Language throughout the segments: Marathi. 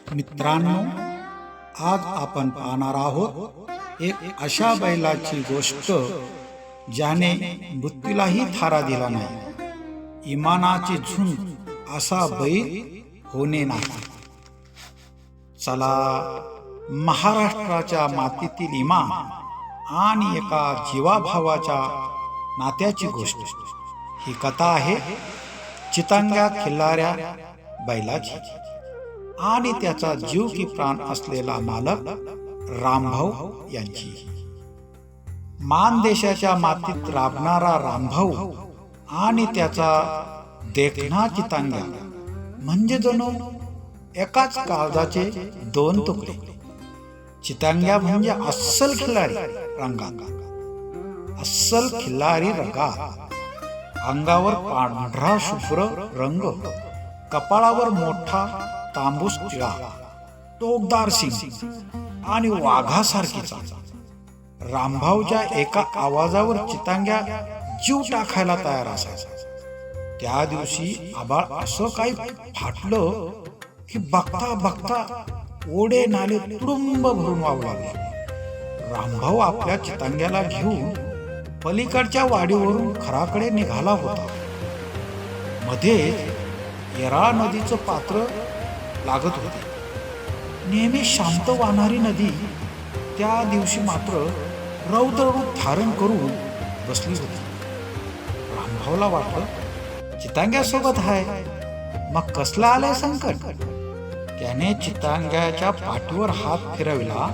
मित्रांनो, आज आपण पाहणार आहोत एक अशा बैलाची गोष्ट ज्याने मृत्यूलाही थारा दिला नाही. इमानाची झुंज असा बैल होणे नाही. चला, महाराष्ट्राच्या मातीतील इमान आणि एका जीवाभावाच्या नात्याची गोष्ट. ही कथा आहे चितंग्या खिल्लाऱ्या बैलाची आणि त्याचा जीव की प्राण असलेला मालक रामभाऊ यांची. मानदेशाच्या मातीत राबणारा रामभाऊ आणि त्याचा देखणा चितंग्या म्हणजे जणू एकाच कागदाचे दोन तुकडे. चितंग्या म्हणजे अस्सल खिल्लारी रंगात, अस्सल खिल्लारी रंगात, अंगावर पांढरा शुभ्र रंग, कपाळावर मोठा तांबूस टिळा, टोकदार सिंग आणि वाघासारखी चाल. रामभाऊच्या एका आवाजावर चितंग्या जीव टाकायला तयार असायचा. त्या दिवशी आबाळ असं काही फाटलं की बघता बघता ओढे नाले तुडुंब भरून वाहू लागले. रामभाऊ आपल्या चितंग्याला घेऊन पलीकडच्या वाडीवरून खराकडे निघाला होता. मध्ये येराळा नदीचं पात्र लागत होते. नेहमी शांत वाहणारी नदी त्या दिवशी मात्र रौद्र रूप धारण करून बसली होती. रामभाऊला वाटलं चितंग्यासोबत आहे, मग कसला आलंय संकट. त्याने चितंग्याच्या पाठीवर हात फिरविला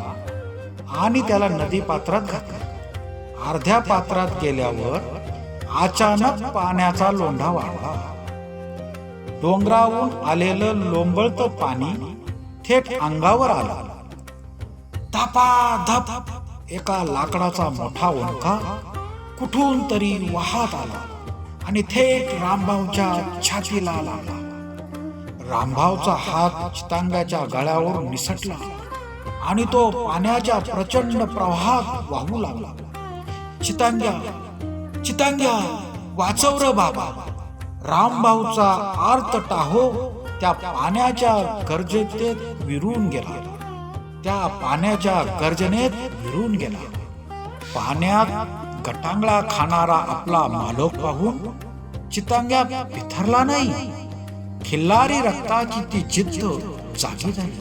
आणि त्याला नदी पात्रात घातला. अर्ध्या पात्रात गेल्यावर अचानक पाण्याचा लोंढा वाढला. डोंगरावरून आलेलं लोंबळतं पाणी थेट अंगावर आलं. धापाधप एका लाकडाचा मोठा ओंडका कुठून तरी वाहत आला आणि थेट रामभाऊच्या छातीला लागला. रामभाऊचा हात चितंग्याच्या गळ्यावरून निसटला आणि तो पाण्याच्या प्रचंड प्रवाहात वाहू लागला. चितंग्या, चितंग्या, वाचव रे बाबा. रामभाऊचा आर्त टाहो त्या पाण्याच्या गर्जनेत विरून गेला. त्या पाण्याच्या गर्जनेत विरून गेला. पाण्यात गटांगळा खाणारा आपला मालक पाहून चितंग्या बिथरला नाही. खिल्लारी रक्ताची ती जिद्द जागी झाली.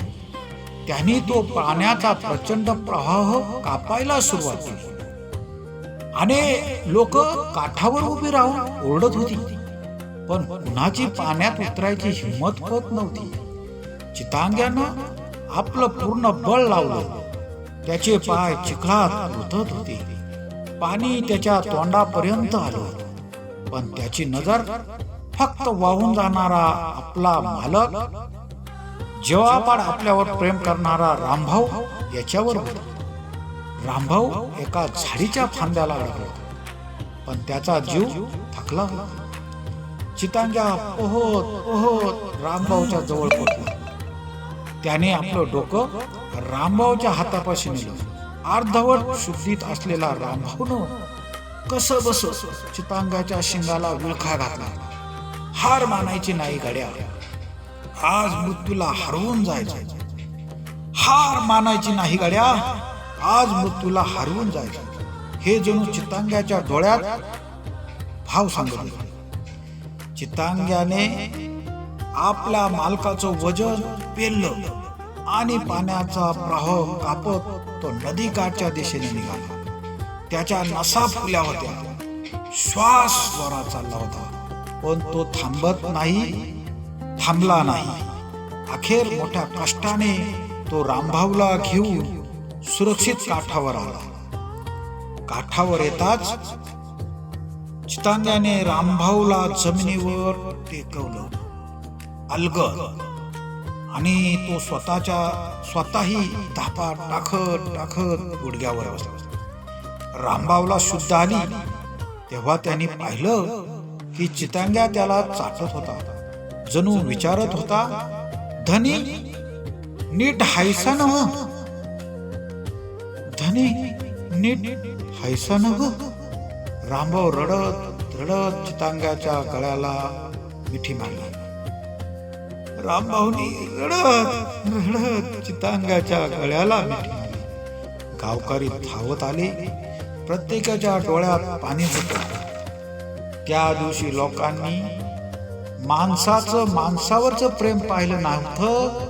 त्याने तो पाण्याचा प्रचंड प्रवाह कापायला सुरुवात केली. अनेक लोक काठावर उभी राहून ओरडत होती, पण कुणाची पाण्यात उतरायची हिंमत होत नव्हती. चितंग्यानं आपलं पूर्ण बळ लावलं. त्याचे पाय चिखलात रुतत होते. पाणी त्याच्या तोंडापर्यंत आलं, पण त्याची नजर फक्त वाहून जाणारा आपला मालक, जेव्हापाड आपल्यावर प्रेम करणारा रामभाऊ याच्यावर होता. रामभाऊ एका झाडीच्या फांद्याला अडकला, पण त्याचा जीव थकला होता. चितंग्या पोहत पोहत रामभाऊच्या जवळ पोहोचला. त्याने आपलं डोकं रामभाऊच्या हातापाशी नेलं. अर्धवट शुद्धीत असलेला रामभाऊनं कसं बस चितंग्याच्या शिंगाला विळखा घातला. हार मानायची नाही गड्या, आज मृत्यूला हरवून जायचं. हार मानायची नाही गड्या, आज मृत्यूला हरवून जायचं. हे जणू चितंग्याच्या डोळ्यात भाव सांगत होते. चितंग्याने आपल्या मालकाचं वजन पेललं आणि पाण्याचा प्रवाह कापत तो नदीकाठच्या दिशेने निघाला. त्याच्या नसा फुगल्या होत्या, श्वास जोरात चालला होता, पण तो थांबला नाही. अखेर मोठ्या कष्टाने तो रामभाऊला घेऊन सुरक्षित काठावर आला. काठावर येताच चितंग्याने रामभाऊला जमिनीवर टेकवलं अलगद, आणि तो स्वतःही धापा टाकत टाकत गुडघ्यावर बसला. रामभाऊला शुद्ध आली तेव्हा त्याने पाहिलं की चितंग्या त्याला चाटत होता. जणू विचारत होता, धनी नीट हायसा नव्ह, धनी नीट हायसा नव्ह. रामभाऊ रडत रडत चितंग्याच्या गळ्याला मिठी मारली. रामभाऊनी रडत रडत चितांगाच्या गळ्याला मिठी. गावकरी धावत आले. प्रत्येकाच्या डोळ्यात पाणी होतं. त्या दिवशी लोकांनी माणसाचं माणसावरचं प्रेम पाहिलं नव्हतं,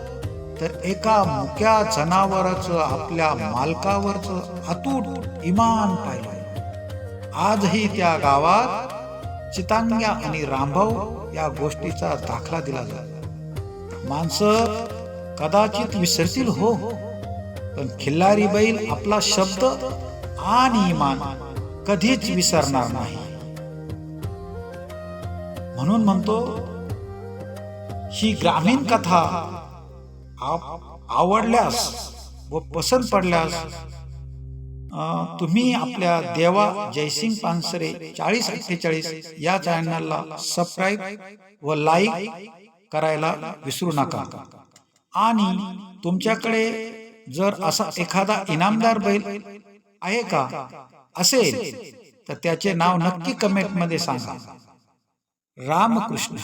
तर एका मुक्या जनावराचं आपल्या मालकावरचं अतूट इमान पाहिलं. आजही त्या गावात चितांग्या आणि रामभाऊ या गोष्टीचा दाखला दिला जातो. माणसं कदाचित विसरतील हो, पण खिल्लारी बैल आपला शब्द आणि इमान कधीच विसरणार नाही. म्हणून म्हणतो, ही ग्रामीण कथा आवडल्यास व पसंत पडल्यास तुम्ही आपल्या देवा जयसिंग पानसरे 4048 या चॅनलला सबस्क्राईब व लाईक करायला विसरू नका. आणि तुमच्याकडे जर असा एखादा इनामदार बैल आहे का असेल तर त्याचे नाव नक्की कमेंट मध्ये सांगा. रामकृष्ण.